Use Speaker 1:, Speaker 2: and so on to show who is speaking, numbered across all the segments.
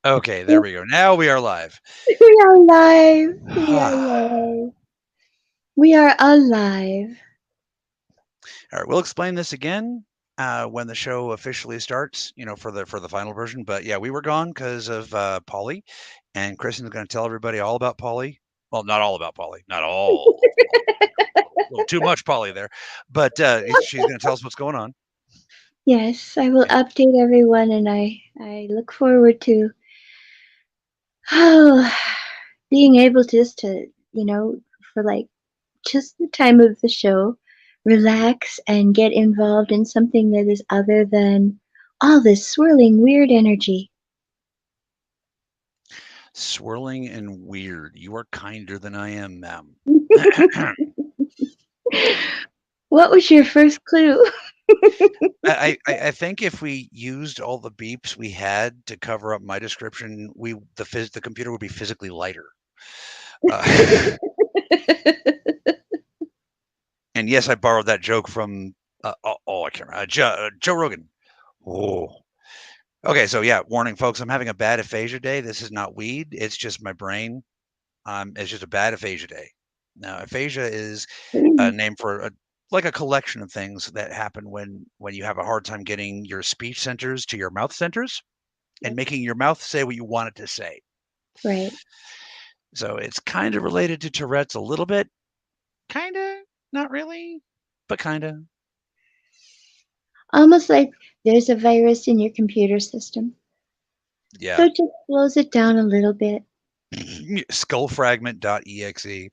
Speaker 1: Okay, there we go. Now we are live.
Speaker 2: We are live. We are
Speaker 1: All
Speaker 2: live. We are alive.
Speaker 1: right, we'll explain this again when the show officially starts. For the final version. But yeah, we were gone because of Polly, and Kristen's going to tell everybody all about Polly. Well, not all about Polly, not all. A little too much Polly there, but she's going to tell us what's going on.
Speaker 2: Yes, I will
Speaker 1: Yeah.
Speaker 2: update everyone, and I look forward to oh, being able just to for like just the time of the show, relax and get involved in something that is other than all this swirling weird energy.
Speaker 1: Swirling and weird. You are kinder than I am, ma'am.
Speaker 2: What was your first clue?
Speaker 1: I think if we used all the beeps we had to cover up my description, the computer would be physically lighter. Uh, and yes, I borrowed that joke from I can't remember Joe Rogan. Oh, okay. So yeah, warning, folks. I'm having a bad aphasia day. This is not weed. It's just my brain. It's just a bad aphasia day. Now, aphasia is a name for like a collection of things that happen when you have a hard time getting your speech centers to your mouth centers and making your mouth say what you want it to say.
Speaker 2: Right.
Speaker 1: So it's kind of related to Tourette's a little bit, kind of, not really, but kind of.
Speaker 2: Almost like there's a virus in your computer system. So
Speaker 1: Yeah.
Speaker 2: it just slows it down a little bit.
Speaker 1: Skullfragment.exe.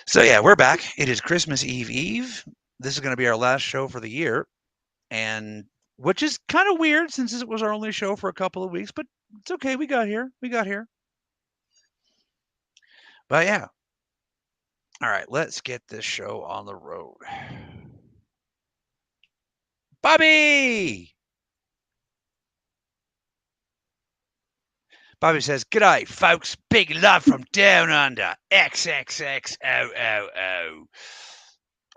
Speaker 1: So yeah, we're back. It is Christmas Eve. This is going to be our last show for the year, and which is kind of weird since it was our only show for a couple of weeks, but it's okay. We got here. We got here. But yeah. All right, let's get this show on the road. Bobby! Bobby says, "G'day, folks. Big love from down under. XXXOOO."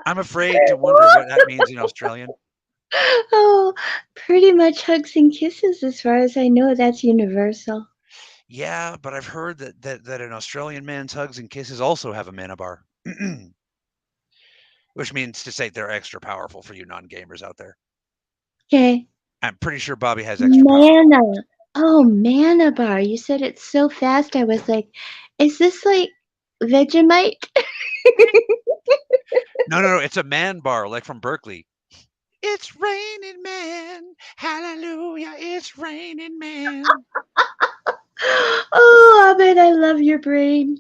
Speaker 1: I'm afraid to wonder what that means in Australian.
Speaker 2: Oh, pretty much hugs and kisses as far as I know. That's universal.
Speaker 1: Yeah, but I've heard that an Australian man's hugs and kisses also have a mana bar, which means to say they're extra powerful for you non-gamers out there.
Speaker 2: Okay.
Speaker 1: I'm pretty sure Bobby has extra power.
Speaker 2: Mana. Oh, mana bar. You said it so fast. I was like, is this like Vegemite?
Speaker 1: No, no, no. It's a man bar, like from Berkeley. It's raining man. Hallelujah. It's raining man.
Speaker 2: Oh, Ahmed, I love your brain.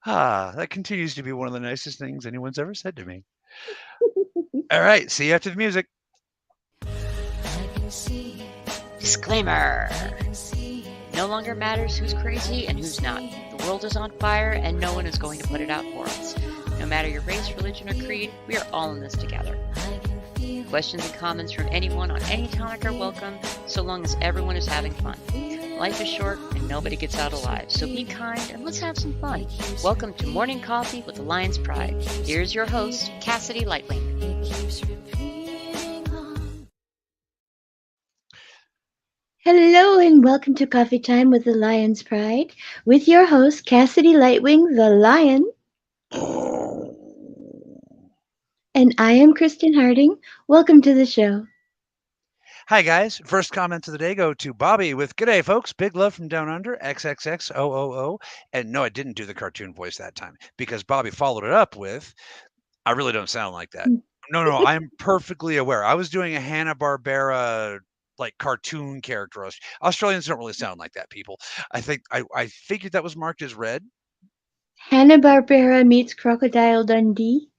Speaker 1: That continues to be one of the nicest things anyone's ever said to me. All right. See you after the music.
Speaker 3: Disclaimer. No longer matters who's crazy and who's not. The world is on fire and no one is going to put it out for us. No matter your race, religion, or creed, we are all in this together. Questions and comments from anyone on any topic are welcome, so long as everyone is having fun. Life is short and nobody gets out alive, so be kind and let's have some fun. Welcome to Morning Coffee with the Lion's Pride. Here's your host, Cassidae Lightwing.
Speaker 2: Hello and welcome to Coffee Time with the Lion's Pride with your host, Cassidae Lightwing, the Lion. And I am Kristin Harding. Welcome to the show.
Speaker 1: Hi, guys. First comments of the day go to Bobby with "G'day, folks. Big love from down under. XXXOOO." And no, I didn't do the cartoon voice that time because Bobby followed it up with, "I really don't sound like that." No, no, I'm perfectly aware. I was doing a Hanna-Barbera like cartoon character. Australians don't really sound like that, people. I think I figured that was marked as red.
Speaker 2: Hanna-Barbera meets Crocodile Dundee.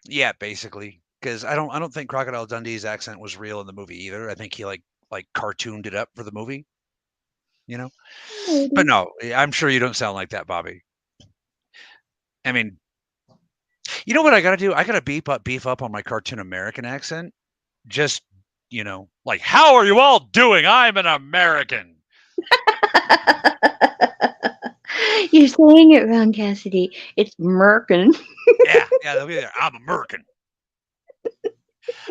Speaker 1: Yeah, basically, because I don't think Crocodile Dundee's accent was real in the movie either. I think he like cartooned it up for the movie, you know. But
Speaker 2: Maybe.
Speaker 1: no, I'm sure you don't sound like that, Bobby. I mean, you know what I got to do? I got to beef up on my cartoon American accent. Just like, how are you all doing? I'm an American.
Speaker 2: You're saying it wrong, Cassidy. It's Merkin.
Speaker 1: Yeah, yeah, they'll be there. I'm American.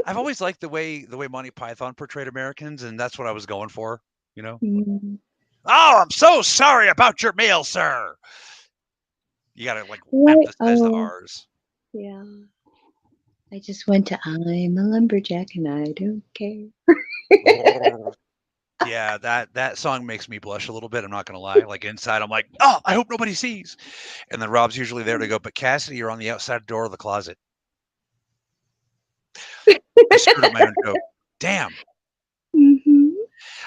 Speaker 1: I've always liked the way Monty Python portrayed Americans, and that's what I was going for.
Speaker 2: Mm.
Speaker 1: Oh, I'm so sorry about your meal, sir. You gotta like
Speaker 2: Right.
Speaker 1: emphasize the R's.
Speaker 2: Yeah. I just went to I'm a lumberjack and I don't care.
Speaker 1: Yeah, that song makes me blush a little bit. I'm not gonna lie. Like inside, I'm like, oh, I hope nobody sees. And then Rob's usually there to go, but Cassidae, you're on the outside door of the closet. I screwed up my own joke. Damn.
Speaker 2: Mm-hmm.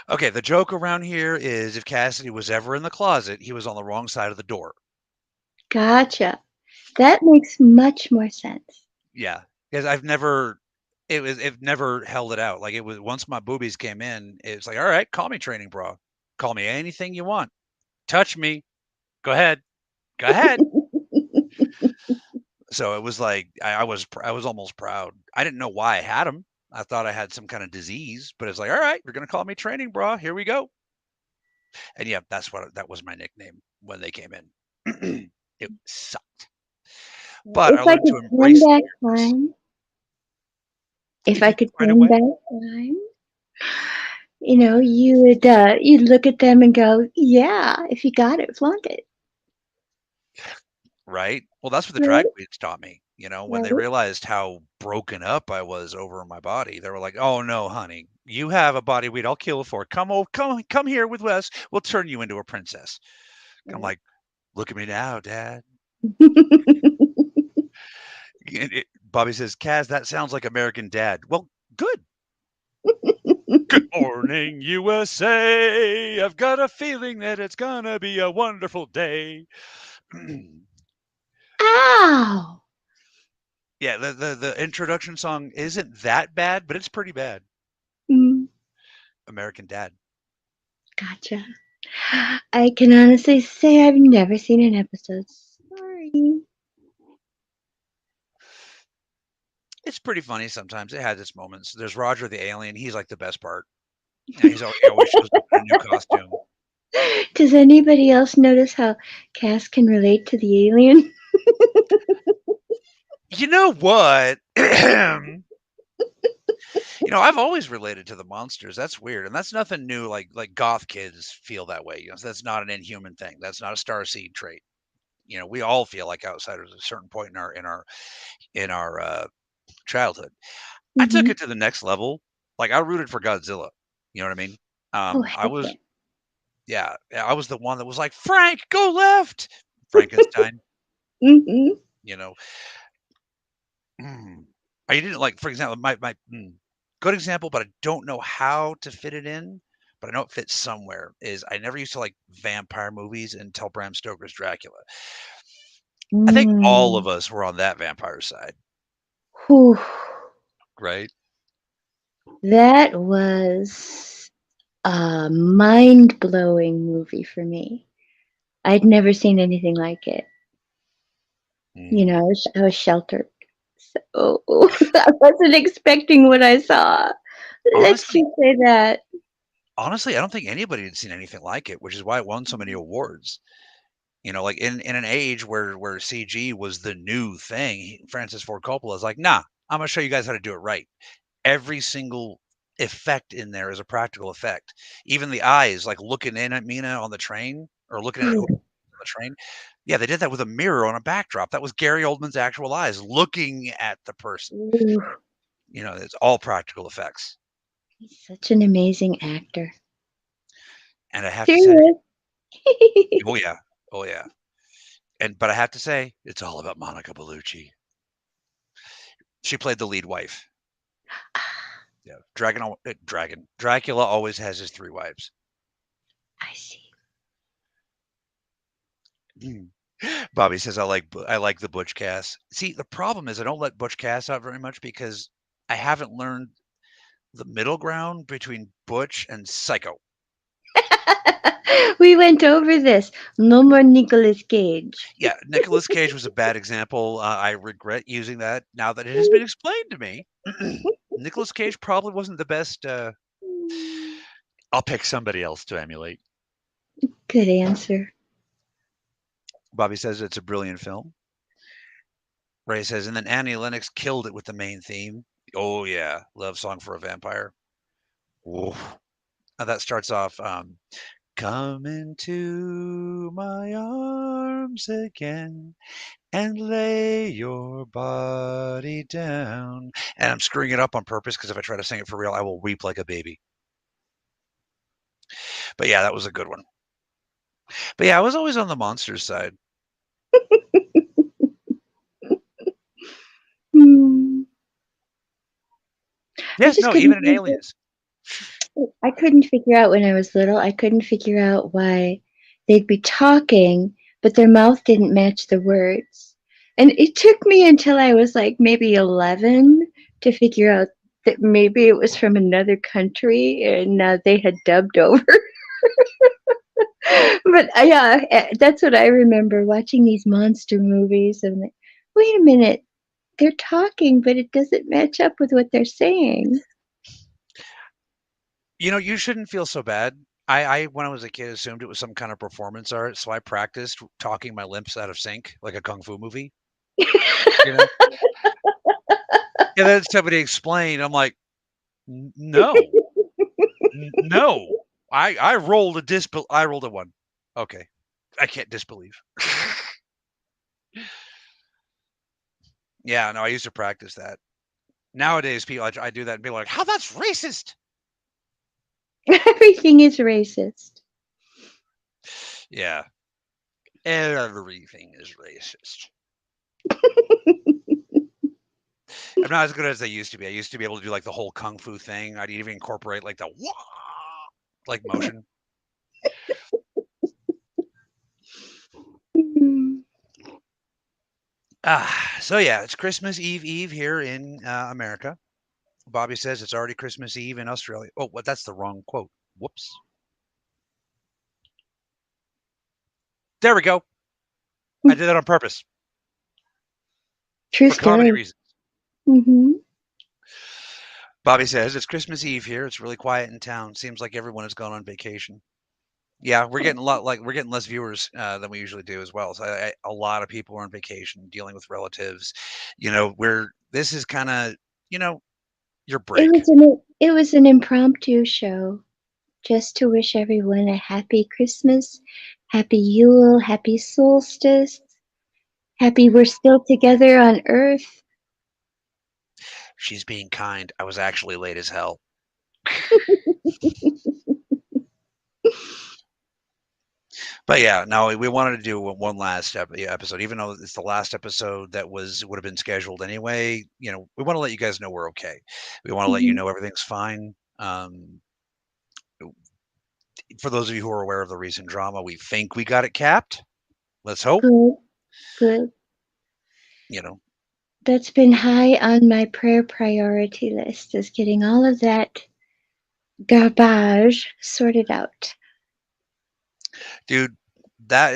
Speaker 1: Okay, the joke around here is if Cassidae was ever in the closet, he was on the wrong side of the door.
Speaker 2: Gotcha. That makes much more sense.
Speaker 1: Yeah, because I've never, it never held it out. Like it was once my boobies came in, it's like, all right, call me training bra, call me anything you want, touch me, go ahead, go ahead. So it was like I was almost proud. I didn't know why I had them. I thought I had some kind of disease, but it's like, all right, you're gonna call me training bra. Here we go. And yeah, that was my nickname when they came in. It sucked, but I
Speaker 2: If I
Speaker 1: learned
Speaker 2: could
Speaker 1: to
Speaker 2: turn
Speaker 1: embrace the
Speaker 2: back
Speaker 1: weirdness.
Speaker 2: time, if
Speaker 1: If
Speaker 2: I
Speaker 1: you could
Speaker 2: could
Speaker 1: find a
Speaker 2: turn
Speaker 1: way,
Speaker 2: back time, you'd look at them and go, "Yeah, if you got it, flaunt it."
Speaker 1: right? Well, that's what the drag
Speaker 2: Right?
Speaker 1: queens taught me. When they
Speaker 2: Right?
Speaker 1: realized how broken up I was over my body, they were like, "Oh no, honey, you have a body we'd all kill for. Come here with us. We'll turn you into a princess." I'm
Speaker 2: Right.
Speaker 1: like, "Look at me now, Dad." Bobby says, "Kaz, that sounds like American Dad." Well, good. Good morning, USA. I've got a feeling that it's gonna be a wonderful day.
Speaker 2: Ow!
Speaker 1: Yeah, the introduction song isn't that bad, but it's pretty bad.
Speaker 2: Mm,
Speaker 1: American Dad.
Speaker 2: gotcha. I can honestly say I've never seen an episode. Sorry.
Speaker 1: It's pretty funny sometimes. It has its moments. There's Roger the alien. He's like the best part. Yeah, he always shows up in a new costume.
Speaker 2: Does anybody else notice how Cass can relate to the alien?
Speaker 1: You know what? I've always related to the monsters. That's weird, and that's nothing new. Like goth kids feel that way. So that's not an inhuman thing. That's not a starseed trait. We all feel like outsiders at a certain point in our childhood. I took
Speaker 2: Hmm.
Speaker 1: it to the next level. Like I rooted for Godzilla. You know what I mean?
Speaker 2: Oh,
Speaker 1: I
Speaker 2: heck yeah.
Speaker 1: was yeah, I was the one that was like, Frank, go left. Frankenstein.
Speaker 2: Hmm.
Speaker 1: You know, mm. I didn't like, for example, my good example, but I don't know how to fit it in. But I know it fits somewhere. Is I never used to like vampire movies until Bram Stoker's Dracula. I think all
Speaker 2: Mm.
Speaker 1: of us were on that vampire side,
Speaker 2: Whew.
Speaker 1: right?
Speaker 2: That was a mind blowing movie for me. I'd never seen anything like it.
Speaker 1: Mm.
Speaker 2: I was sheltered. So I wasn't expecting what I saw. Let's
Speaker 1: Honestly,
Speaker 2: just say that.
Speaker 1: honestly, I don't think anybody had seen anything like it, which is why it won so many awards. Like in an age where CG was the new thing, Francis Ford Coppola is like, nah, I'm gonna show you guys how to do it right. Every single effect in there is a practical effect. Even the eyes, like looking in at Mina on the train or looking at who on the train. Yeah, they did that with a mirror on a backdrop. That was Gary Oldman's actual eyes looking at the person.
Speaker 2: Ooh,
Speaker 1: It's all practical effects.
Speaker 2: he's such an amazing actor.
Speaker 1: And I have to say,
Speaker 2: Serious.
Speaker 1: oh yeah, oh yeah. But I have to say, it's all about Monica Bellucci. She played the lead wife. Yeah, Dracula always has his 3 wives.
Speaker 2: I see.
Speaker 1: Mm. Bobby says, I like the Butch cast." See, the problem is I don't let Butch cast out very much because I haven't learned the middle ground between Butch and Psycho.
Speaker 2: We went over this. No more Nicolas Cage.
Speaker 1: Yeah, Nicolas Cage was a bad example. I regret using that now that it has been explained to me. Nicolas Cage probably wasn't the best. I'll pick somebody else to emulate.
Speaker 2: Good answer.
Speaker 1: Bobby says it's a brilliant film. Ray says, and then Annie Lennox killed it with the main theme. Oh yeah, Love Song for a Vampire. Ooh. That starts off, come into my arms again and lay your body down. And I'm screwing it up on purpose because if I try to sing it for real, I will weep like a baby. But yeah, that was a good one. But yeah, I was always on the monsters side.
Speaker 2: Hmm. I
Speaker 1: Yeah,
Speaker 2: just
Speaker 1: no,
Speaker 2: couldn't
Speaker 1: even in
Speaker 2: figure
Speaker 1: Aliens.
Speaker 2: I couldn't figure out when I was little, I couldn't figure out why they'd be talking, but their mouth didn't match the words. And it took me until I was like maybe 11 to figure out that maybe it was from another country and they had dubbed over. But yeah, that's what I remember watching these monster movies and like, wait a minute, they're talking, but it doesn't match up with what they're saying.
Speaker 1: You shouldn't feel so bad. I when I was a kid assumed it was some kind of performance art, so I practiced talking my lips out of sync like a kung fu movie. You know, and then somebody explained. I'm like, No, no. I rolled a I rolled a one. Okay, I can't disbelieve. Yeah, no, I used to practice that. Nowadays, people I do that and people are like, "How that's racist."
Speaker 2: Everything is racist.
Speaker 1: Yeah, everything is racist. I'm not as good as I used to be. I used to be able to do like the whole kung fu thing. I'd even incorporate like the wah like motion. So yeah, it's Christmas Eve here in America. Bobby says it's already Christmas Eve in Australia. Oh, what? That's the wrong quote. Whoops. There we go. I did that on purpose
Speaker 2: True
Speaker 1: for comedy
Speaker 2: story.
Speaker 1: reasons.
Speaker 2: Hmm.
Speaker 1: Bobby says it's Christmas Eve here. It's really quiet in town. Seems like everyone has gone on vacation. Yeah, we're getting we're getting less viewers than we usually do as well. So a lot of people are on vacation, dealing with relatives. This is kind of your break.
Speaker 2: It was an impromptu show just to wish everyone a happy Christmas, happy Yule, happy solstice, happy we're still together on Earth.
Speaker 1: She's being kind. I was actually late as hell. But yeah, no, we wanted to do one last episode, even though it's the last episode that would have been scheduled anyway. We want to let you guys know we're okay. We want to let you
Speaker 2: Mhm.
Speaker 1: know everything's fine. For those of you who are aware of the recent drama, we think we got it capped. Let's hope.
Speaker 2: Good, good.
Speaker 1: You know,
Speaker 2: That's been high on my prayer priority list is getting all of that garbage sorted out.
Speaker 1: dude, that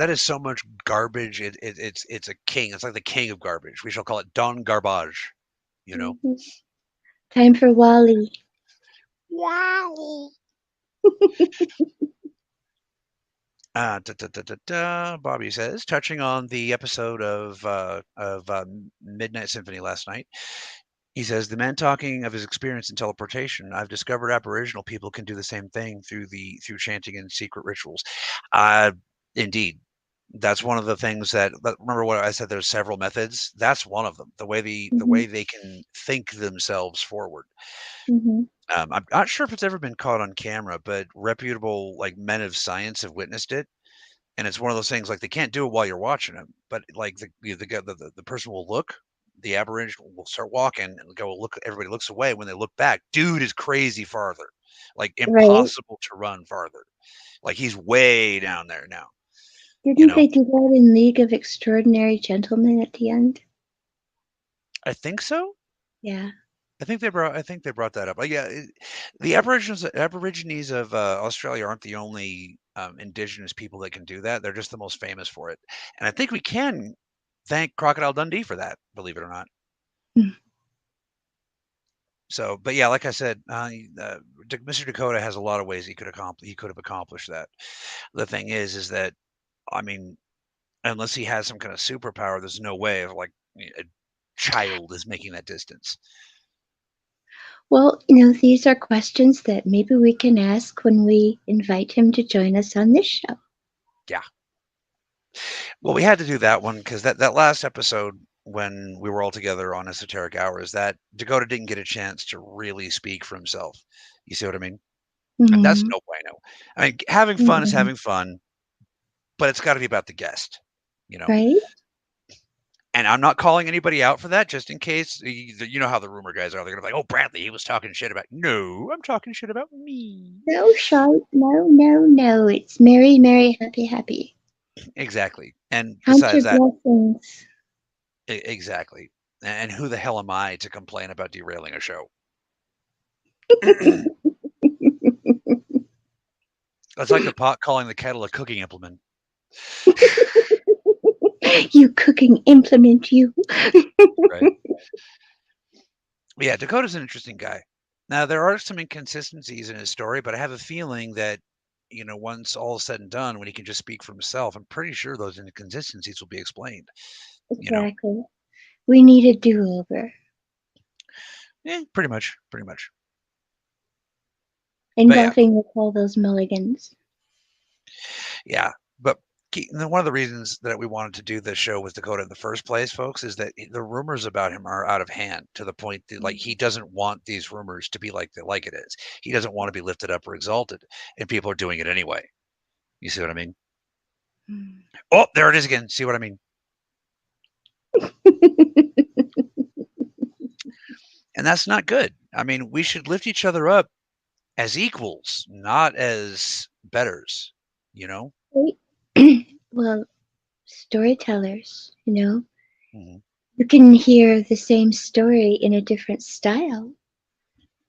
Speaker 1: is so much garbage. It's a king. It's like the king of garbage. We shall call it Don Garbage. You know.
Speaker 2: Mhm. Time for Wally.
Speaker 1: Wow. Bobby says, touching on the episode of Midnight Symphony last night. He says the man talking of his experience in teleportation. I've discovered Aboriginal people can do the same thing through chanting and secret rituals. Uh, Indeed, that's one of the things remember what I said. There's several methods. That's one of them. The
Speaker 2: Hmm.
Speaker 1: way they can think themselves forward.
Speaker 2: Hmm.
Speaker 1: I'm not sure if it's ever been caught on camera, but reputable like men of science have witnessed it. And it's one of those things like they can't do it while you're watching them, but like the person will look, the Aboriginal will start walking and go look. Everybody looks away. When they look back, dude is crazy farther, like
Speaker 2: Right.
Speaker 1: impossible to run farther. Like he's way down there now. You
Speaker 2: Didn't
Speaker 1: know,
Speaker 2: they do that in League of Extraordinary Gentlemen at the end?
Speaker 1: I think so.
Speaker 2: Yeah.
Speaker 1: I think they brought that up. Yeah, the Aborigines of Australia aren't the only indigenous people that can do that. They're just the most famous for it, and I think we can thank Crocodile Dundee for that. Believe it or not.
Speaker 2: Mm.
Speaker 1: So, but yeah, like I said, Mr. Dakota has a lot of ways he could have accomplished that. The thing is that I mean, unless he has some kind of superpower, there's no way of like a child is making that distance.
Speaker 2: Well, these are questions that maybe we can ask when we invite him to join us on this show.
Speaker 1: Yeah. Well, we had to do that one because that last episode when we were all together on Esoteric Hours, that Dakota didn't get a chance to really speak for himself. You see what I mean? And that's
Speaker 2: Mm-hmm.
Speaker 1: no bueno. I mean, having fun is having fun, but it's got to be about the guest, you know.
Speaker 2: Right?
Speaker 1: And I'm not calling anybody out for that, just in case. You know how the rumor guys are. They're gonna be like, "Oh, Bradley, he was talking shit about." No, I'm talking shit about me.
Speaker 2: No, shout. No, no, no. It's merry, merry, happy, happy.
Speaker 1: Exactly. And
Speaker 2: Count your
Speaker 1: besides that,
Speaker 2: blessings.
Speaker 1: exactly. And who the hell am I to complain about derailing a show? That's like the pot calling the kettle a cooking implement.
Speaker 2: You cooking implement, you.
Speaker 1: Right. Yeah, Dakota's an interesting guy. Now, there are some inconsistencies in his story, but I have a feeling that, once all is said and done, when he can just speak for himself, I'm pretty sure those inconsistencies will be explained.
Speaker 2: Exactly. We need a do-over.
Speaker 1: Yeah, pretty much. But yeah,
Speaker 2: Engulfing with all those mulligans.
Speaker 1: yeah. But one of the reasons that we wanted to do this show with Dakota in the first place, folks, is that the rumors about him are out of hand to the point that, like, he doesn't want these rumors to be like it is. He doesn't want to be lifted up or exalted, and people are doing it anyway. You see what I mean? Oh, there it is again. See what I mean? And that's not good. I mean, we should lift each other up as equals, not as betters,
Speaker 2: Well, storytellers,
Speaker 1: Mm-hmm.
Speaker 2: you can hear the same story in a different style,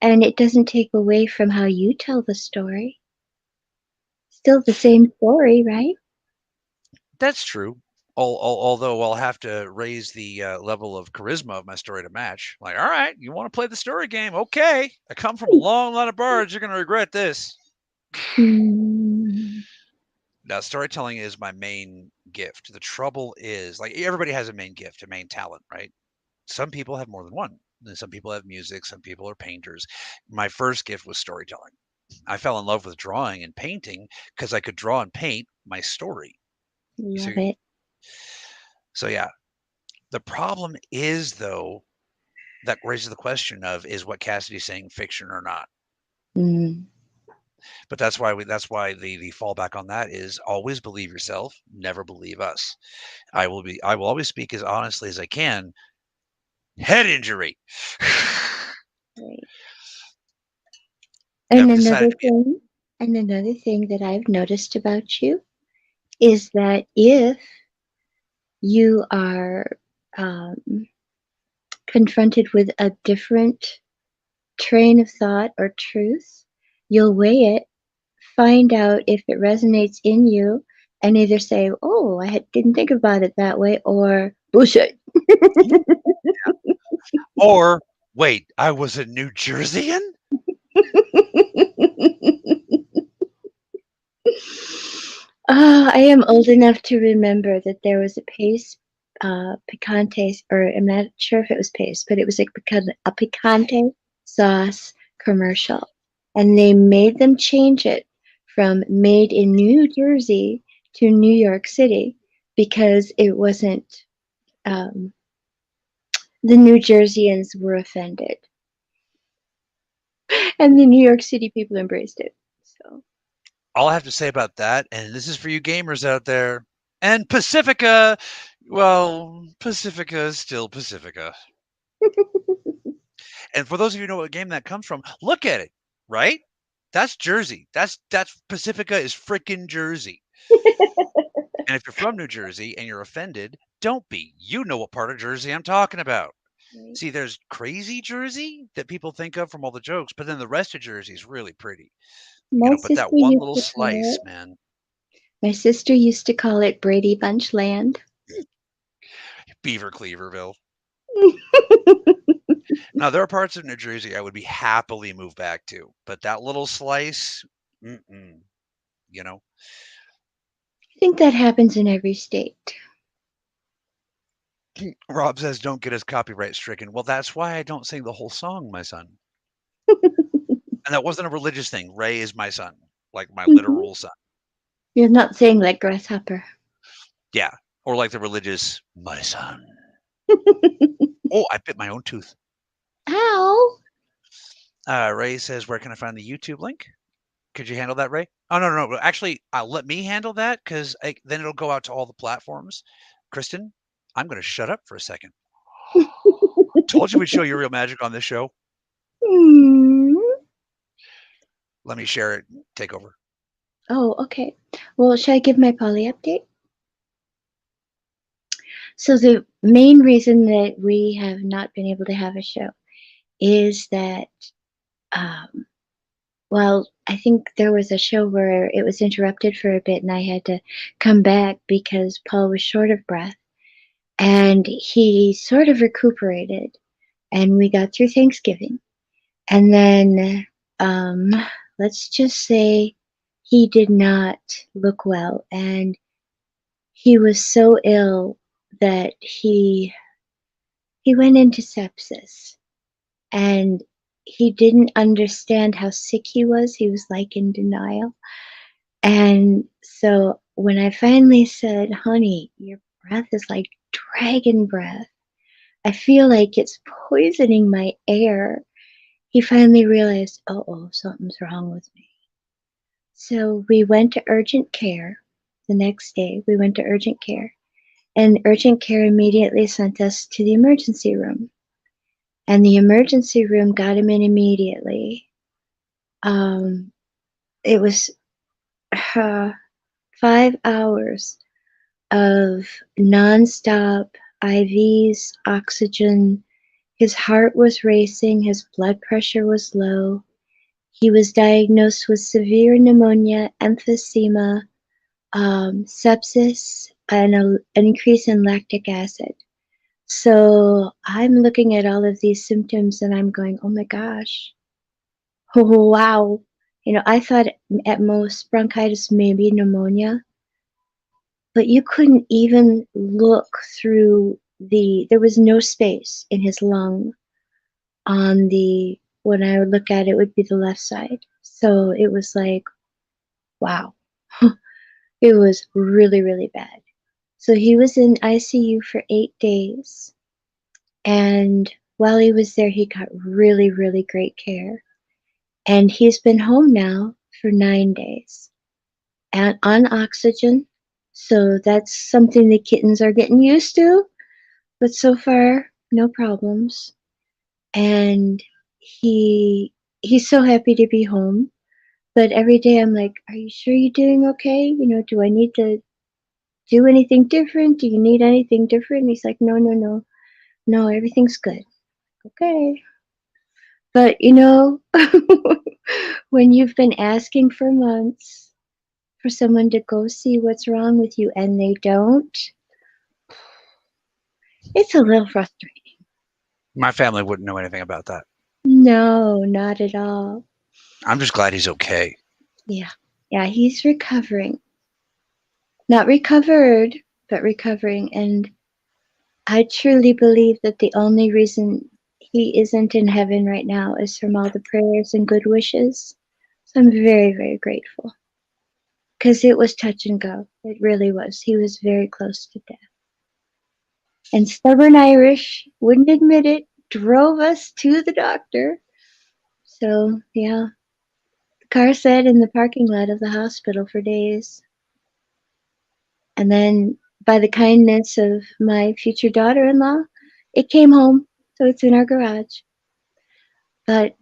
Speaker 2: and it doesn't take away from how you tell the story. Still the same story, right?
Speaker 1: That's true. Although I'll have to raise the level of charisma of my story to match. Like, all right, you want to play the story game? Okay. I come from a long line of bards. You're going to regret this. Now, storytelling is my main gift. The trouble is, like, everybody has a main gift, a main talent, right? Some people have more than one. Some people have music. Some people are painters. My first gift was storytelling. I fell in love with drawing and painting because I could draw and paint my story.
Speaker 2: Love it.
Speaker 1: So, yeah. The problem is, though, that raises the question of, is what Cassidy's saying fiction or not? But that's why the fallback on that is always believe yourself, never believe us. I will always speak as honestly as I can. Head injury.
Speaker 2: Right. And
Speaker 1: I've
Speaker 2: another
Speaker 1: decided
Speaker 2: thing that I've noticed about you is that if you are confronted with a different train of thought or truth, you'll weigh it, find out if it resonates in you, and either say, "Oh, didn't think about it that way," or "Bullshit."
Speaker 1: Or wait, I was a New Jerseyan?
Speaker 2: I am old enough to remember that there was a Pace picante, or I'm not sure if it was Pace, but it was like a picante sauce commercial, and they made them change it from made in New Jersey to New York City because it wasn't. The New Jerseyans were offended, and the New York City people embraced it. So.
Speaker 1: All I have to say about that, and this is for you gamers out there, and Pacifica, well, Pacifica is still Pacifica. And for those of you who know what game that comes from, look at it, right? That's Jersey. That's Pacifica is frickin' Jersey. And if you're from New Jersey and you're offended, don't be. You know what part of Jersey I'm talking about. Right. See, there's crazy Jersey that people think of from all the jokes, but then the rest of Jersey is really pretty. But that one little slice, man.
Speaker 2: My sister used to call it Brady Bunch Land.
Speaker 1: Beaver Cleaverville. Now, there are parts of New Jersey I would be happily moved back to, but that little slice,
Speaker 2: I think that happens in every state.
Speaker 1: Rob says, don't get us copyright stricken. Well, that's why I don't sing the whole song, my son. And that wasn't a religious thing. Ray is my son, like my literal son.
Speaker 2: You're not saying like grasshopper.
Speaker 1: Yeah. Or like the religious, my son. Oh, I bit my own tooth.
Speaker 2: Ow!
Speaker 1: Ray says, where can I find the YouTube link? Could you handle that, Ray? Oh, no. Actually, let me handle that because then it'll go out to all the platforms. Kristin, I'm going to shut up for a second. Told you we'd show you real magic on this show. Let me share it. Take over.
Speaker 2: Oh, okay. Well, should I give my poly update? So the main reason that we have not been able to have a show is that, well, I think there was a show where it was interrupted for a bit and I had to come back because Paul was short of breath. And he sort of recuperated and we got through Thanksgiving. And then, let's just say he did not look well. And he was so ill that he went into sepsis. And he didn't understand how sick he was. He was like in denial. And so when I finally said, honey, your breath is like dragon breath, I feel like it's poisoning my air, he finally realized, oh, something's wrong with me. So we went to urgent care the next day. We went to urgent care, and urgent care immediately sent us to the emergency room. And the emergency room got him in immediately. It was 5 hours of nonstop IVs, oxygen. His heart was racing, his blood pressure was low. He was diagnosed with severe pneumonia, emphysema, sepsis, and an increase in lactic acid. So I'm looking at all of these symptoms and I'm going, oh my gosh, oh, wow. I thought at most bronchitis, maybe pneumonia, but you couldn't even look through there was no space in his lung when I would look at it, would be the left side. So it was like, wow, it was really, really bad. So he was in ICU for 8 days. And while he was there, he got really, really great care. And he's been home now for 9 days and on oxygen. So that's something the kittens are getting used to. But so far, no problems. And he's so happy to be home. But every day I'm like, are you sure you're doing okay? Do I need to do anything different? Do you need anything different? And he's like, no, everything's good. Okay. But when you've been asking for months for someone to go see what's wrong with you and they don't, it's a little frustrating.
Speaker 1: My family wouldn't know anything about that.
Speaker 2: No, not at all.
Speaker 1: I'm just glad he's okay.
Speaker 2: Yeah, he's recovering. Not recovered, but recovering. And I truly believe that the only reason he isn't in heaven right now is from all the prayers and good wishes. So I'm very, very grateful. Because it was touch and go. It really was. He was very close to death. And stubborn Irish wouldn't admit it, drove us to the doctor. So, yeah. The car sat in the parking lot of the hospital for days. And then, by the kindness of my future daughter-in-law, it came home. So it's in our garage. But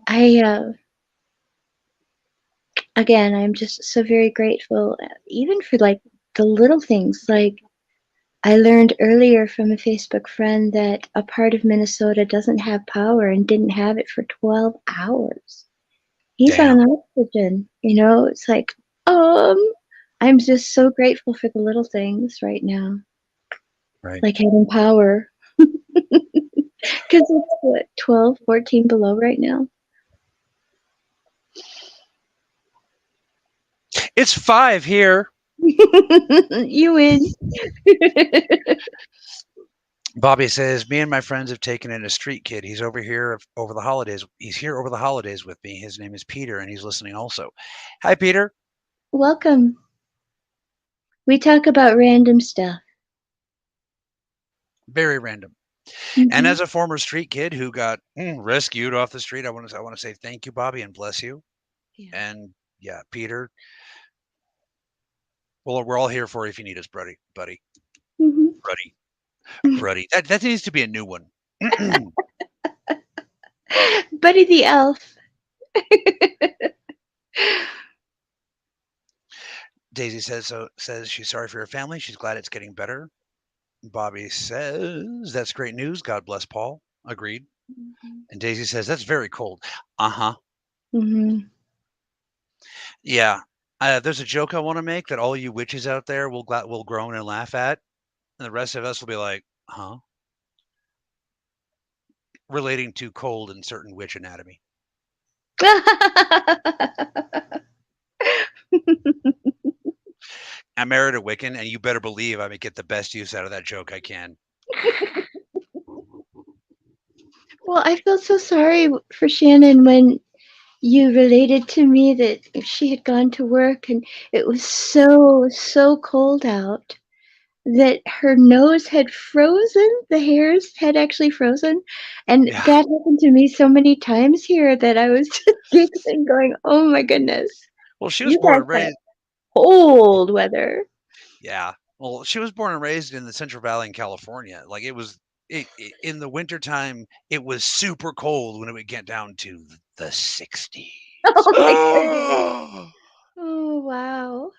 Speaker 2: again, I'm just so very grateful, even for like the little things. Like I learned earlier from a Facebook friend that a part of Minnesota doesn't have power and didn't have it for 12 hours. He's
Speaker 1: Damn.
Speaker 2: on oxygen, it's like, I'm just so grateful for the little things right now.
Speaker 1: Right.
Speaker 2: Like having power. Because it's what, 12, 14 below right now?
Speaker 1: It's 5 here.
Speaker 2: You win.
Speaker 1: Bobby says, "Me and my friends have taken in a street kid. He's over here over the holidays. He's here over the holidays with me. His name is Peter, and he's listening also." Hi, Peter.
Speaker 2: Welcome. We talk about random stuff.
Speaker 1: Very random. And
Speaker 2: Mhm.
Speaker 1: as a former street kid who got rescued off the street, I want to say thank you, Bobby, and bless you.
Speaker 2: Yeah.
Speaker 1: And yeah, Peter. Well, we're all here for you if you need us, buddy.
Speaker 2: Mhm.
Speaker 1: Buddy. That needs to be a new one.
Speaker 2: Buddy the elf.
Speaker 1: Daisy says she's sorry for her family. She's glad it's getting better. Bobby says that's great news. God bless Paul. Agreed.
Speaker 2: Mhm.
Speaker 1: And Daisy says that's very cold. Uh-huh.
Speaker 2: Mhm.
Speaker 1: Yeah. There's a joke I want to make that all you witches out there will groan and laugh at, and the rest of us will be like, huh? Relating to cold and certain witch anatomy. I married a Wiccan, and you better believe I'm gonna get the best use out of that joke I can.
Speaker 2: Well, I felt so sorry for Shannon when you related to me that she had gone to work and it was so cold out that her nose had frozen. The hairs had actually frozen. And
Speaker 1: Yeah.
Speaker 2: that happened to me so many times here that I was just giggling, going, oh my goodness,
Speaker 1: Well, she was
Speaker 2: you
Speaker 1: born
Speaker 2: had
Speaker 1: and
Speaker 2: that
Speaker 1: raised.
Speaker 2: cold weather.
Speaker 1: Yeah. Well, she was born and raised in the Central Valley in California. Like in the wintertime, it was super cold when it would get down to the 60s.
Speaker 2: Oh my goodness.
Speaker 1: Oh!
Speaker 2: Oh, wow.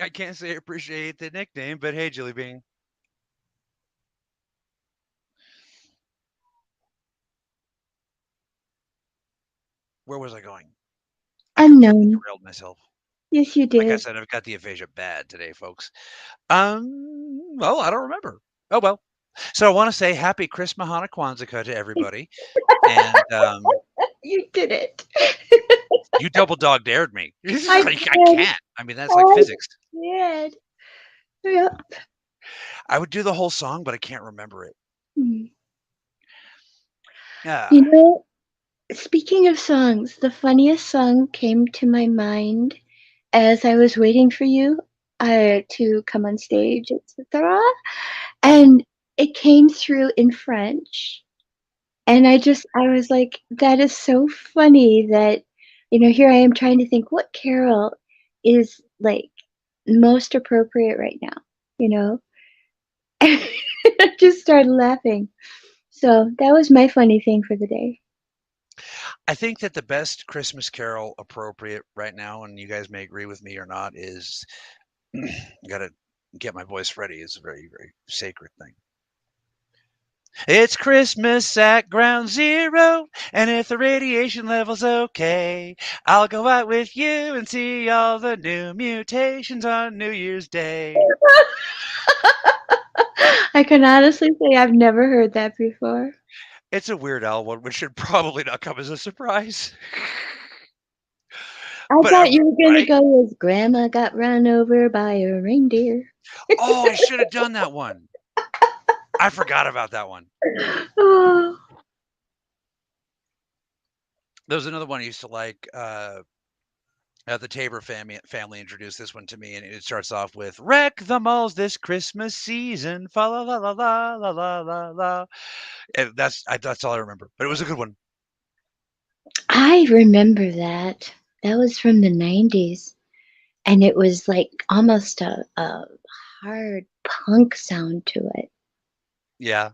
Speaker 1: I can't say I appreciate the nickname, but hey, Jilly Bean. Where was I going? I completely
Speaker 2: Unknown.
Speaker 1: derailed myself.
Speaker 2: Yes, you
Speaker 1: Like I
Speaker 2: did.
Speaker 1: said, I've got the aphasia bad today, folks. Well, I don't remember. Oh well. So I want to say happy Christmas Hana Kwanzaa to everybody. And
Speaker 2: You did it.
Speaker 1: you double dog dared me.
Speaker 2: I
Speaker 1: I
Speaker 2: did.
Speaker 1: can't. I mean, that's like
Speaker 2: I
Speaker 1: physics.
Speaker 2: did. Yep.
Speaker 1: I would do the whole song, but I can't remember it.
Speaker 2: Mm.
Speaker 1: Yeah.
Speaker 2: You know, speaking of songs, the funniest song came to my mind as I was waiting for you to come on stage, etc. And it came through in French. And I was like, that is so funny that, here I am trying to think what carol is like most appropriate right now, you know? I just started laughing. So that was my funny thing for the day.
Speaker 1: I think that the best Christmas carol appropriate right now, and you guys may agree with me or not, is I gotta get my voice ready. It's a very, very sacred thing. It's Christmas at ground zero, and if the radiation level's okay, I'll go out with you and see all the new mutations on New Year's Day.
Speaker 2: I can honestly say I've never heard that before.
Speaker 1: It's a Weird Al one, which should probably not come as a surprise.
Speaker 2: I
Speaker 1: But
Speaker 2: thought you were gonna
Speaker 1: right?
Speaker 2: go with Grandma got run over by a reindeer.
Speaker 1: Oh, I should have done that one. I forgot about that one.
Speaker 2: Oh.
Speaker 1: There was another one I used to like. The Tabor family introduced this one to me, and it starts off with "Wreck the malls this Christmas season, fa la la la la la la la la." And that's all I remember, but it was a good one.
Speaker 2: I remember that. That was from the 90s. And it was like almost a hard punk sound to it.
Speaker 1: Yeah,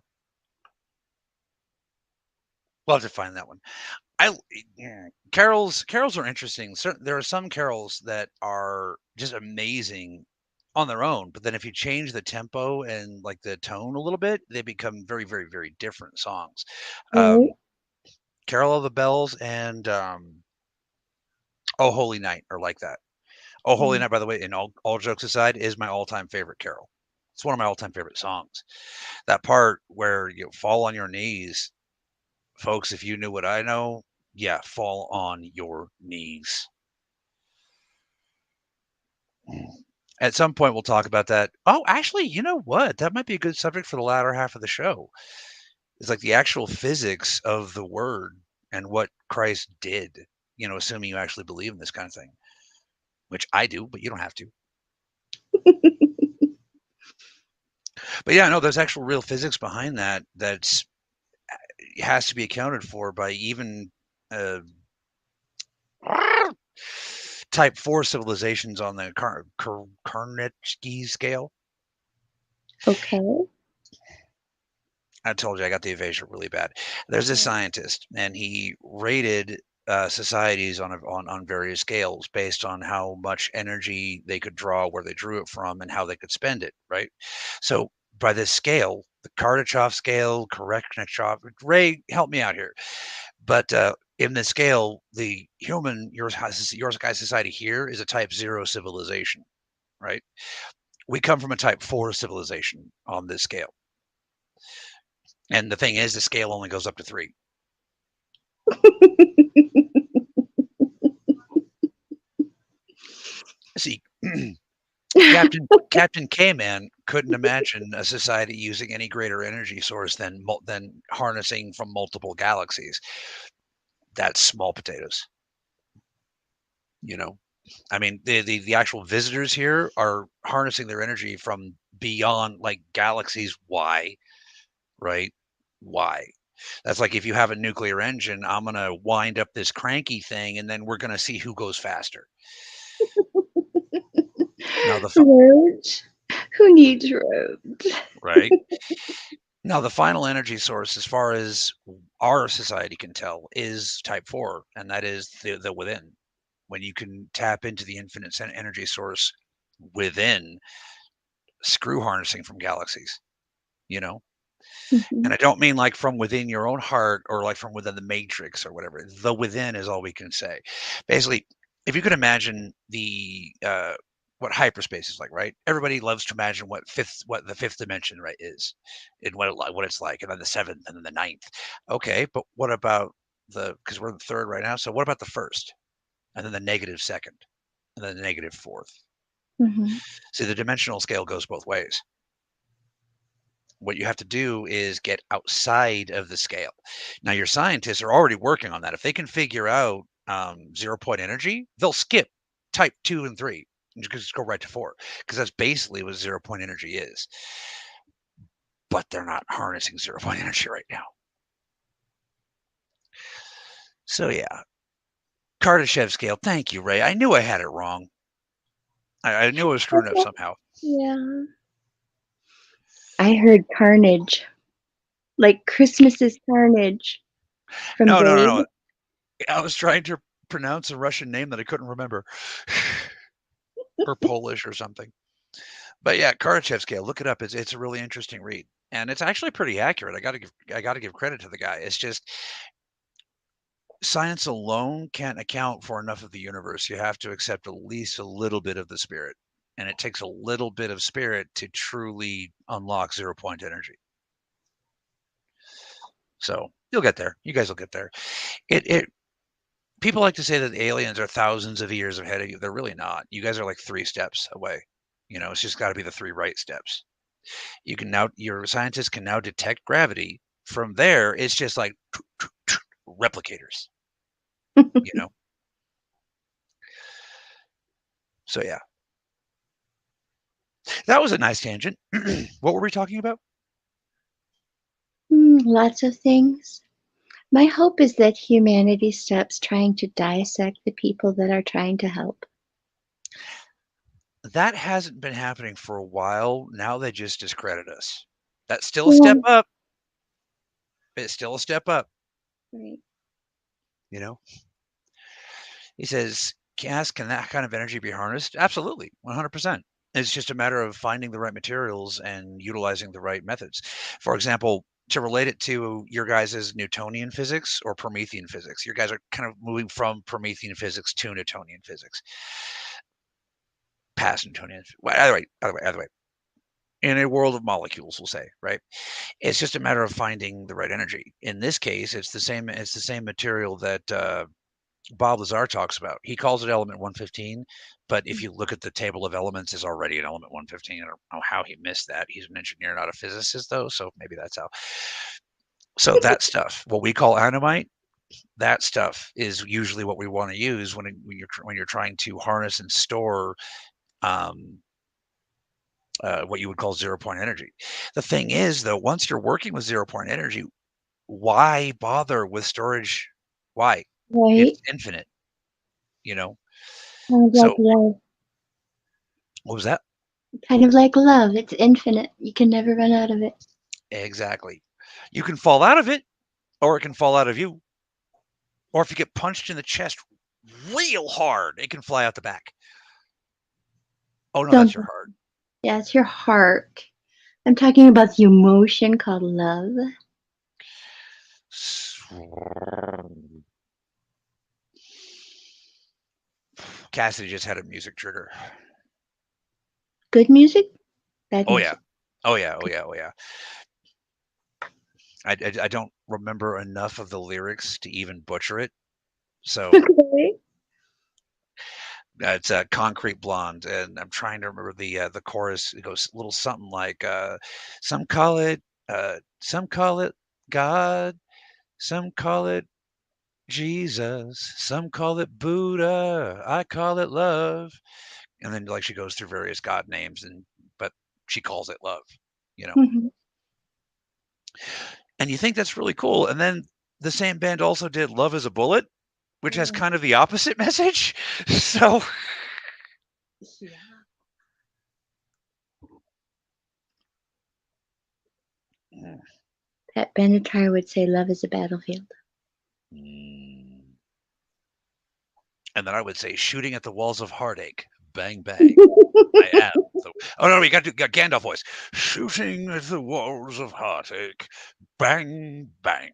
Speaker 1: we'll have to find that one. I carols are interesting. There are some carols that are just amazing on their own, but then if you change the tempo and like the tone a little bit, they become very, very, very different songs.
Speaker 2: Right?
Speaker 1: Carol of the Bells and Oh Holy Night are like that. Oh Holy
Speaker 2: Mm.
Speaker 1: Night, by the way, and all jokes aside, is my all-time favorite carol. It's one of my all-time favorite songs. That part where you fall on your knees, folks, if you knew what I know, yeah, fall on your knees. At some point, we'll talk about that. Oh, actually, you know what? That might be a good subject for the latter half of the show. It's like the actual physics of the word and what Christ did, assuming you actually believe in this kind of thing, which I do, but you don't have to. But yeah, no, there's actual real physics behind that has to be accounted for by even uh, type 4 civilizations on the Carnegie scale.
Speaker 2: Okay.
Speaker 1: I told you I got the aphasia really bad. There's a scientist, and he rated societies on various scales based on how much energy they could draw, where they drew it from, and how they could spend it. Right. So by this scale, the Kardashev scale, Korechnikov, Ray, help me out here. But in this scale, the human Yorkai society here is a type 0 civilization. Right. We come from a type 4 civilization on this scale. And the thing is, the scale only goes up to 3. See, Captain K-Man couldn't imagine a society using any greater energy source than harnessing from multiple galaxies. That's small potatoes. I mean, the actual visitors here are harnessing their energy from beyond, like, galaxies. Why? Right? Why? That's like if you have a nuclear engine, I'm going to wind up this cranky thing, and then we're going to see who goes faster. Now
Speaker 2: roads? Who needs roads?
Speaker 1: Right. Now, the final energy source, as far as our society can tell, is type 4, and that is the within. When you can tap into the infinite energy source within, screw harnessing from galaxies,
Speaker 2: Mm-hmm.
Speaker 1: And I don't mean like from within your own heart or like from within the matrix or whatever. The within is all we can say. Basically, if you could imagine what hyperspace is like, right? Everybody loves to imagine what the fifth dimension, right, is, and what it's like, and then the seventh, and then the ninth. Okay, but what about because we're in the third right now? So what about the first, and then the negative second, and then the negative fourth?
Speaker 2: Mm-hmm.
Speaker 1: See, the dimensional scale goes both ways. What you have to do is get outside of the scale. Now, your scientists are already working on that. If they can figure out 0-point energy, they'll skip type 2 and 3 and just go right to 4, because that's basically what 0-point energy is. But they're not harnessing 0-point energy right now. So yeah, Kardashev scale. Thank you, Ray. I knew I had it wrong. I knew I was screwing up somehow.
Speaker 2: Yeah. I heard carnage. Like Christmas's carnage from
Speaker 1: No. I was trying to pronounce a Russian name that I couldn't remember. Or Polish or something. But yeah, Kardashev scale, look it up. It's a really interesting read. And it's actually pretty accurate. I gotta give credit to the guy. It's just science alone can't account for enough of the universe. You have to accept at least a little bit of the spirit. And it takes a little bit of spirit to truly unlock 0-point energy. So you'll get there. You guys will get there. People like to say that the aliens are thousands of years ahead of you. They're really not. You guys are like 3 steps away. It's just got to be the 3 right steps. Your scientists can now detect gravity. From there, it's just like replicators. So yeah, that was a nice tangent. What were we talking about?
Speaker 2: Lots of things. My hope is that humanity stops trying to dissect the people that are trying to help.
Speaker 1: That hasn't been happening for a while. Now they just discredit us. That's still a step up. It's still a step up.
Speaker 2: Right.
Speaker 1: He says, can that kind of energy be harnessed? Absolutely, 100%. It's just a matter of finding the right materials and utilizing the right methods. For example, to relate it to your guys' Newtonian physics or Promethean physics, your guys are kind of moving from Promethean physics to Newtonian physics. Past Newtonian. Either way. In a world of molecules, we'll say, right? It's just a matter of finding the right energy. In this case, it's the same material that Bob Lazar talks about. He calls it element 115, but if you look at the table of elements, is already an element 115. I don't know how he missed that. He's an engineer, not a physicist, though, so maybe that's how. So that stuff, what we call animite, that stuff is usually what we want to use when you're trying to harness and store what you would call 0 point energy. The thing is, though, once you're working with 0 point energy, why bother with storage? Why?
Speaker 2: Right?
Speaker 1: It's infinite, you know.
Speaker 2: Kind of like
Speaker 1: So
Speaker 2: love.
Speaker 1: what was that?
Speaker 2: Kind of like love. It's infinite. You can never run out of it.
Speaker 1: Exactly. You can fall out of it, or it can fall out of you. Or if you get punched in the chest real hard, it can fly out the back. Oh no, that's your heart.
Speaker 2: Yeah, it's your heart. I'm talking about the emotion called love.
Speaker 1: Cassidy just had a music trigger.
Speaker 2: Good music? Bad
Speaker 1: Oh
Speaker 2: music?
Speaker 1: yeah. Oh yeah. Oh yeah. Oh yeah. I don't remember enough of the lyrics to even butcher it. So
Speaker 2: Okay.
Speaker 1: it's a Concrete Blonde, and I'm trying to remember the chorus. It goes a little something like, some call it God, some call it Jesus, some call it Buddha, I call it love. And then like she goes through various God names, but she calls it love, you know.
Speaker 2: Mhm.
Speaker 1: And you think that's really cool. And then the same band also did Love is a Bullet, which has kind of the opposite message. So
Speaker 2: Yeah. Pat Benatar would say love is a battlefield.
Speaker 1: and then I would say shooting at the walls of heartache. Bang bang. I am. So, oh no, we got Gandalf voice. Shooting at the walls of heartache. Bang bang.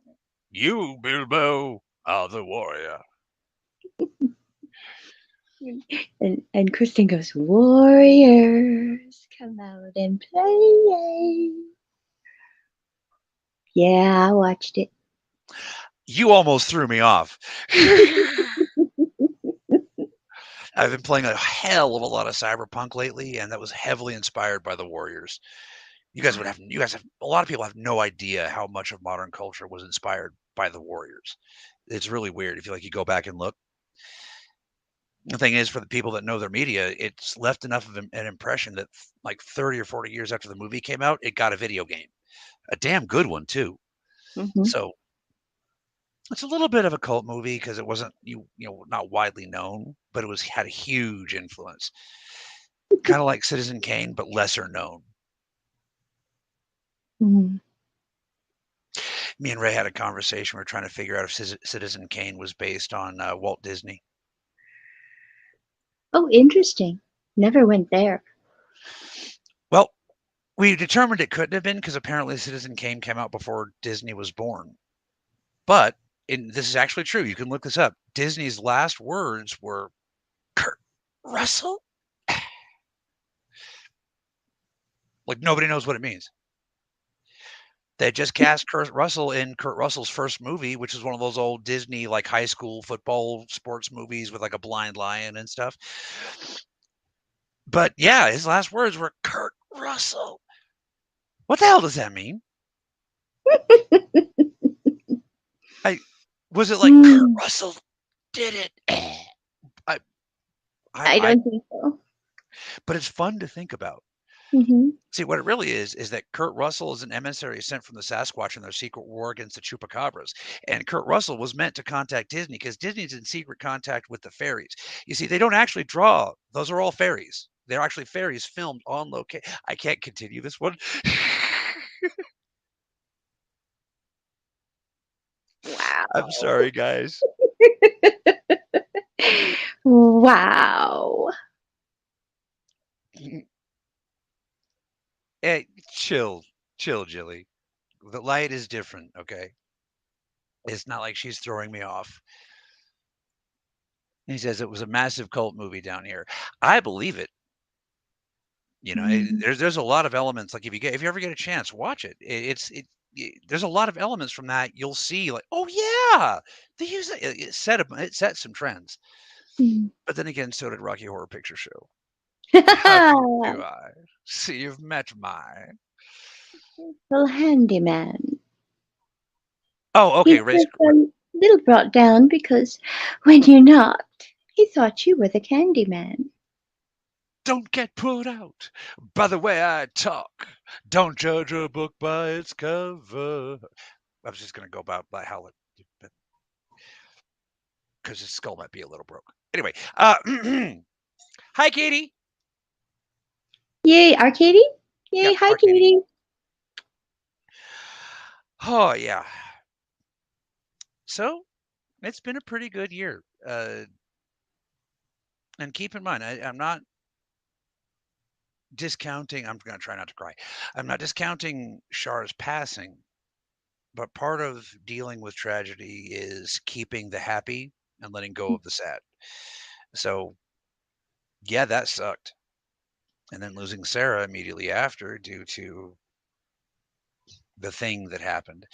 Speaker 1: You, Bilbo, are the warrior.
Speaker 2: And Kristin goes, Warriors, come out and play. Yeah, I watched it.
Speaker 1: You almost threw me off. I've been playing a hell of a lot of Cyberpunk lately, and that was heavily inspired by the Warriors. You guys have a lot of people have no idea how much of modern culture was inspired by the Warriors. It's really weird if you go back and look. The thing is, for the people that know their media, it's left enough of an impression that like 30 or 40 years after the movie came out, it got a video game, a damn good one too.
Speaker 2: Mhm.
Speaker 1: So it's a little bit of a cult movie because it wasn't not widely known, but it had a huge influence. Kind of like Citizen Kane, but lesser known.
Speaker 2: Mhm.
Speaker 1: Me and Ray had a conversation. We were trying to figure out if Citizen Kane was based on Walt Disney.
Speaker 2: Oh, interesting. Never went there.
Speaker 1: Well, we determined it couldn't have been because apparently Citizen Kane came out before Disney was born. But this is actually true. You can look this up. Disney's last words were Kurt Russell. Like nobody knows what it means. They just cast Kurt Russell in Kurt Russell's first movie, which is one of those old Disney like high school football sports movies with like a blind lion and stuff. But yeah, his last words were Kurt Russell. What the hell does that mean? Was it like Kurt Russell did it?
Speaker 2: I don't think so.
Speaker 1: But it's fun to think about.
Speaker 2: Mhm.
Speaker 1: See, what it really is that Kurt Russell is an emissary sent from the Sasquatch in their secret war against the Chupacabras. And Kurt Russell was meant to contact Disney because Disney's in secret contact with the fairies. You see, they don't actually draw. Those are all fairies. They're actually fairies filmed on location. I can't continue this one.
Speaker 2: Wow.
Speaker 1: I'm sorry, guys.
Speaker 2: Wow.
Speaker 1: Hey, chill, Jilly. The light is different, okay? It's not like she's throwing me off. He says it was a massive cult movie down here. I believe it. There's a lot of elements. Like if you ever get a chance, watch it. there's a lot of elements from that you'll see like, oh yeah, they use it. It set some trends.
Speaker 2: Mm.
Speaker 1: But then again, so did Rocky Horror Picture Show. How do I see you've met my
Speaker 2: Little handyman.
Speaker 1: Oh,
Speaker 2: He's
Speaker 1: okay, race.
Speaker 2: just a little brought down because when you're not, he thought you were the candy man.
Speaker 1: Don't get put out by the way I talk. Don't judge a book by its cover. I was just gonna go about by how it, because his skull might be a little broke. Anyway, hi, Katie.
Speaker 2: Yay, Arcady? Yay,
Speaker 1: Yep,
Speaker 2: hi,
Speaker 1: Katie.
Speaker 2: Katie.
Speaker 1: Oh yeah. So it's been a pretty good year. And keep in mind, I'm not discounting. I'm gonna try not to cry. I'm not discounting Char's passing, but part of dealing with tragedy is keeping the happy and letting go of the sad. So yeah, that sucked. And then losing Sarah immediately after due to the thing that happened.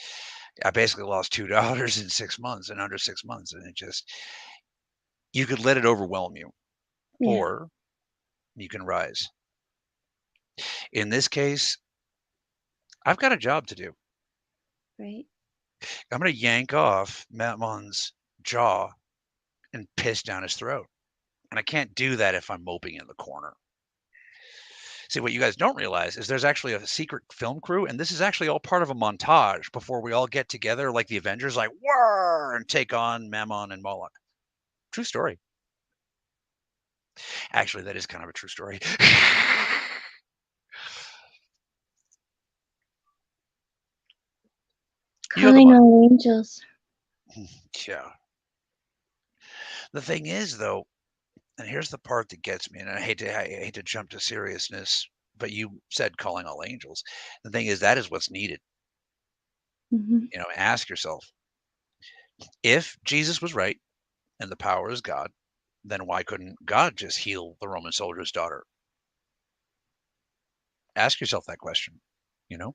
Speaker 1: I basically lost $2 in 6 months, in under 6 months. And it just, you could let it overwhelm you,
Speaker 2: Yeah,
Speaker 1: or you can rise. In this case, I've got a job to do.
Speaker 2: right.
Speaker 1: I'm going to yank off Matt Munn's jaw and piss down his throat. And I can't do that if I'm moping in the corner. See, what you guys don't realize is there's actually a secret film crew, and this is actually all part of a montage before we all get together like the Avengers, like, whir, and take on Mammon and Moloch. True story. Actually, that is kind of a true story. You know the
Speaker 2: Calling all angels.
Speaker 1: yeah. The thing is, though, and here's the part that gets me, and I hate to jump to seriousness, but you said calling all angels. The thing is, that is what's needed.
Speaker 2: Hmm.
Speaker 1: Ask yourself, if Jesus was right and the power is God, then why couldn't God just heal the Roman soldier's daughter? Ask yourself that question, you know?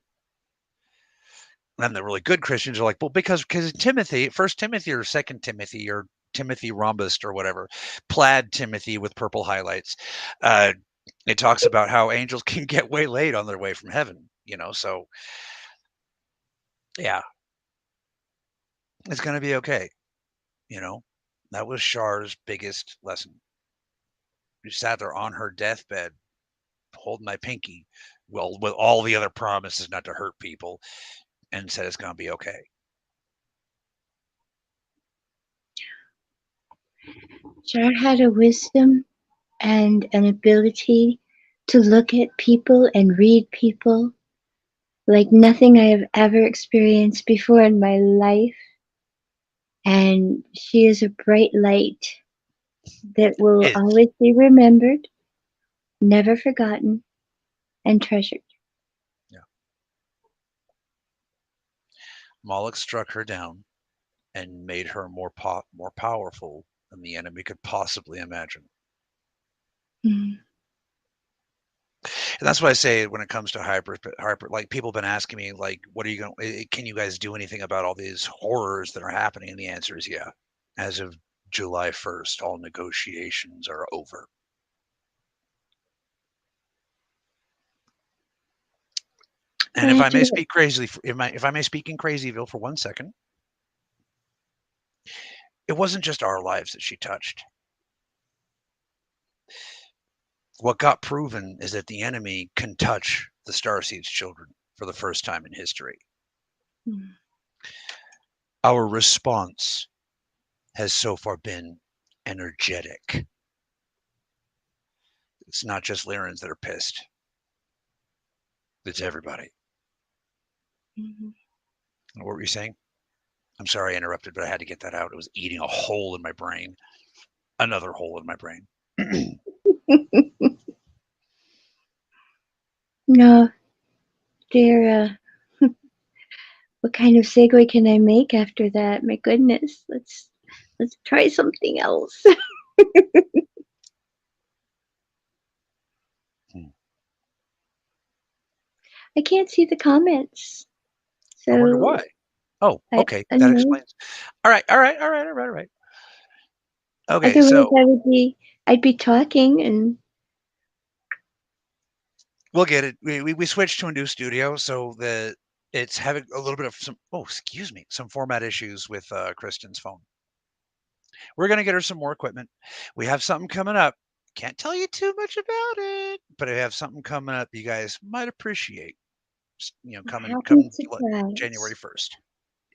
Speaker 1: And the really good Christians are like, well, because Timothy, First Timothy or Second Timothy or Timothy rhombused or whatever, plaid Timothy with purple highlights. It talks about how angels can get waylaid on their way from heaven, so yeah, it's going to be okay. That was Char's biggest lesson. She sat there on her deathbed holding my pinky, well, with all the other promises not to hurt people, and said it's going to be okay.
Speaker 2: Char had a wisdom and an ability to look at people and read people like nothing I have ever experienced before in my life. And she is a bright light that will
Speaker 1: Is
Speaker 2: always be remembered, never forgotten, and treasured.
Speaker 1: yeah. Moloch struck her down and made her more powerful than the enemy could possibly imagine.
Speaker 2: Mm.
Speaker 1: And that's why I say when it comes to hyper, like people have been asking me, like, what are you going? Can you guys do anything about all these horrors that are happening? And the answer is yeah. As of July 1st, all negotiations are over. And if I may speak crazily, if I may speak in Crazyville for 1 second, it wasn't just our lives that she touched. What got proven is that the enemy can touch the Starseed's children for the first time in history.
Speaker 2: Mm.
Speaker 1: Our response has so far been energetic. It's not just Lyrans that are pissed. It's everybody.
Speaker 2: Mm-hmm.
Speaker 1: What were you saying? I'm sorry I interrupted, but I had to get that out. It was eating a hole in my brain. Another hole in my brain.
Speaker 2: No, dear, what kind of segue can I make after that? My goodness, let's try something else. I can't see the comments.
Speaker 1: I wonder
Speaker 2: So
Speaker 1: why. Oh,
Speaker 2: I
Speaker 1: okay.
Speaker 2: don't
Speaker 1: That
Speaker 2: know.
Speaker 1: explains. All right. Okay,
Speaker 2: Otherwise,
Speaker 1: so
Speaker 2: I'd be talking and
Speaker 1: we'll get it. We switched to a new studio, so it's having a little bit of some format issues with Kristin's phone. We're gonna get her some more equipment. We have something coming up. Can't tell you too much about it, but I have something coming up you guys might appreciate.
Speaker 2: a
Speaker 1: Coming
Speaker 2: happy
Speaker 1: January
Speaker 2: surprise.
Speaker 1: 1st.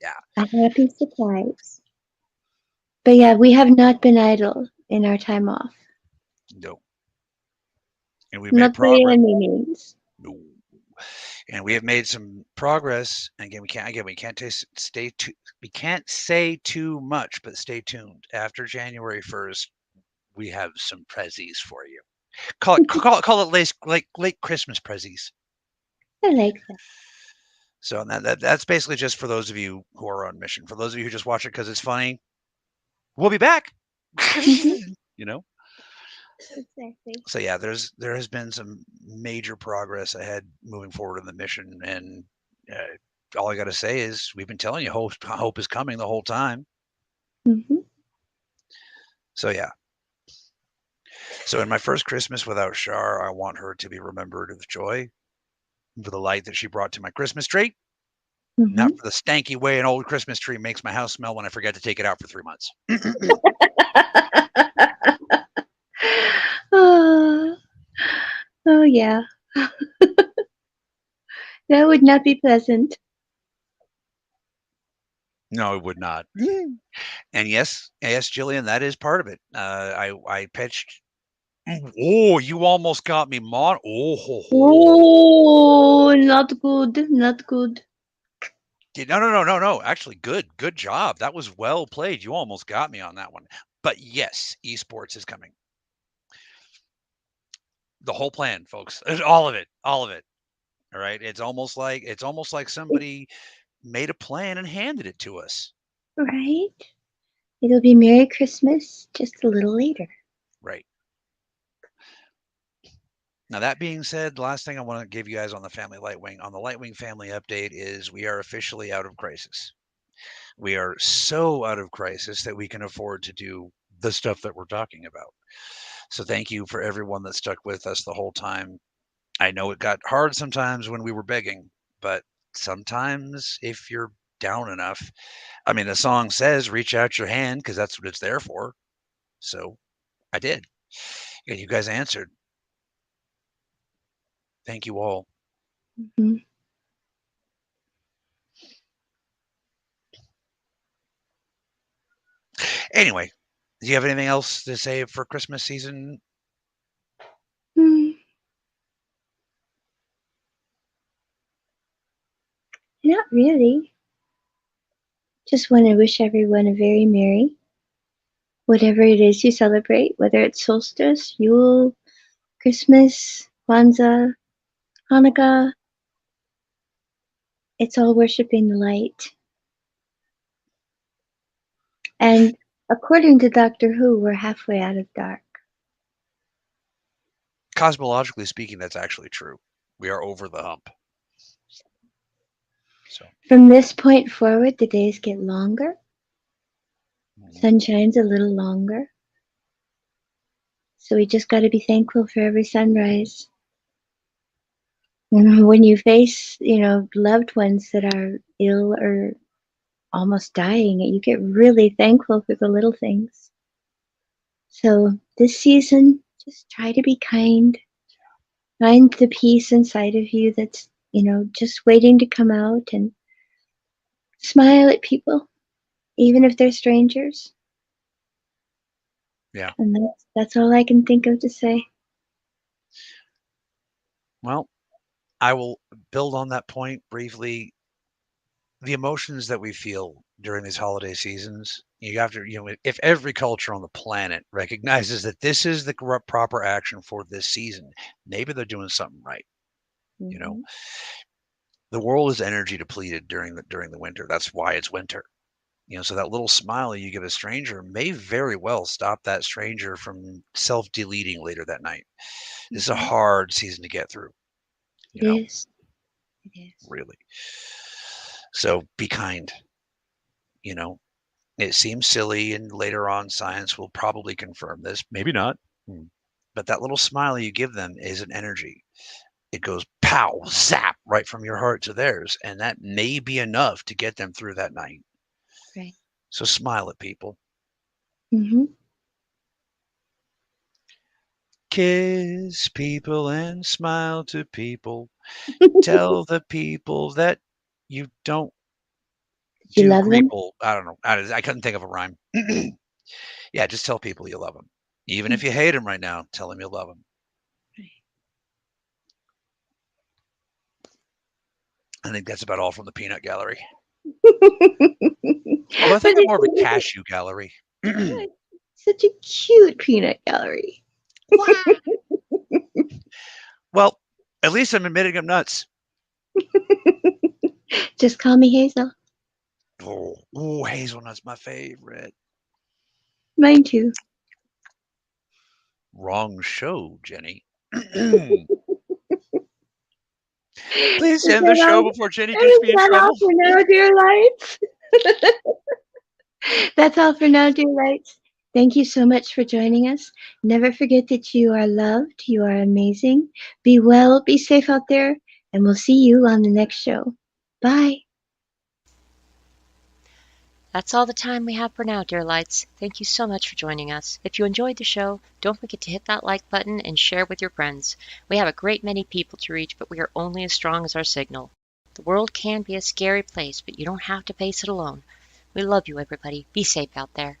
Speaker 1: Yeah.
Speaker 2: A happy surprise. But yeah, we have not been idle in our time off.
Speaker 1: No. And we've made
Speaker 2: Not by
Speaker 1: progress.
Speaker 2: any means.
Speaker 1: No. And we have made some progress. Again, we can't we can't say too much, but stay tuned. After January 1st, we have some prezzies for you. Call it late Christmas prezzies.
Speaker 2: I like that.
Speaker 1: So that's basically just for those of you who are on mission. For those of you who just watch it because it's funny, we'll be back.
Speaker 2: Mm-hmm.
Speaker 1: You know.
Speaker 2: Exactly.
Speaker 1: So yeah, there has been some major progress ahead moving forward in the mission, and all I got to say is we've been telling you hope is coming the whole time.
Speaker 2: Mm-hmm.
Speaker 1: So yeah. So in my first Christmas without Shar, I want her to be remembered with joy for the light that she brought to my Christmas tree,
Speaker 2: Mm-hmm.
Speaker 1: not for the stanky way an old Christmas tree makes my house smell when I forget to take it out for 3 months.
Speaker 2: Oh, oh yeah. That would not be pleasant.
Speaker 1: No, it would not. And yes, Jillian, that is part of it. I pitched. Oh, you almost got me, Mon. Oh, ho, ho.
Speaker 2: Oh, not good. Not good.
Speaker 1: No. Actually, good job. That was well played. You almost got me on that one. But yes, esports is coming. The whole plan, folks. All of it. All of it. All right. It's almost like somebody made a plan and handed it to us.
Speaker 2: Right? It'll be Merry Christmas just a little later.
Speaker 1: Right. Now, that being said, the last thing I want to give you guys on the Lightwing family update is we are officially out of crisis. We are so out of crisis that we can afford to do the stuff that we're talking about. So thank you for everyone that stuck with us the whole time. I know it got hard sometimes when we were begging, but sometimes if you're down enough, I mean, the song says reach out your hand because that's what it's there for. So I did. And you guys answered. Thank you all.
Speaker 2: Mm-hmm.
Speaker 1: Anyway, do you have anything else to say for Christmas season?
Speaker 2: Not really. Just want to wish everyone a very merry, whatever it is you celebrate, whether it's solstice, Yule, Christmas, Kwanzaa, Hanukkah. It's all worshiping the light. And according to Doctor Who, we're halfway out of dark.
Speaker 1: Cosmologically speaking, that's actually true. We are over the hump. So
Speaker 2: From this point forward, the days get longer. Sun shines a little longer. So we just got to be thankful for every sunrise. When you face, loved ones that are ill or almost dying, you get really thankful for the little things. So this season, just try to be kind. Find the peace inside of you that's, just waiting to come out, and smile at people, even if they're strangers.
Speaker 1: yeah.
Speaker 2: And that's all I can think of to say.
Speaker 1: Well, I will build on that point briefly. The emotions that we feel during these holiday seasons, you have to, if every culture on the planet recognizes that this is the proper action for this season, maybe they're doing something right.
Speaker 2: Mm-hmm.
Speaker 1: The world is energy depleted during the winter. That's why it's winter. So that little smile you give a stranger may very well stop that stranger from self-deleting later that night. This is a hard season to get through.
Speaker 2: It is. It is.
Speaker 1: Really. So be kind. You know, it seems silly, and later on science will probably confirm this. Maybe not. But that little smile you give them is an energy. It goes pow, zap, right from your heart to theirs. And that may be enough to get them through that night.
Speaker 3: Right.
Speaker 1: So smile at people.
Speaker 2: Mm-hmm.
Speaker 1: Kiss people and smile to people. Tell the people that you don't
Speaker 2: You
Speaker 1: do
Speaker 2: love them?
Speaker 1: greeple. I don't know. I couldn't think of a rhyme. Yeah, just tell people you love them. Even if you hate them right now, tell them you love them. I think that's about all from the peanut gallery. Although I think I'm more of a cashew gallery.
Speaker 2: Such a cute peanut gallery.
Speaker 1: Well, at least I'm admitting I'm nuts.
Speaker 2: Just call me Hazel.
Speaker 1: Oh, hazelnut's my favorite.
Speaker 2: Mine too.
Speaker 1: Wrong show, Jenny. Please end the show before Jenny gets me in trouble.
Speaker 2: That's all for now, dear lights. That's all for now, dear lights. Thank you so much for joining us. Never forget that you are loved. You are amazing. Be well, be safe out there, and we'll see you on the next show. Bye.
Speaker 3: That's all the time we have for now, dear lights. Thank you so much for joining us. If you enjoyed the show, don't forget to hit that like button and share with your friends. We have a great many people to reach, but we are only as strong as our signal. The world can be a scary place, but you don't have to face it alone. We love you, everybody. Be safe out there.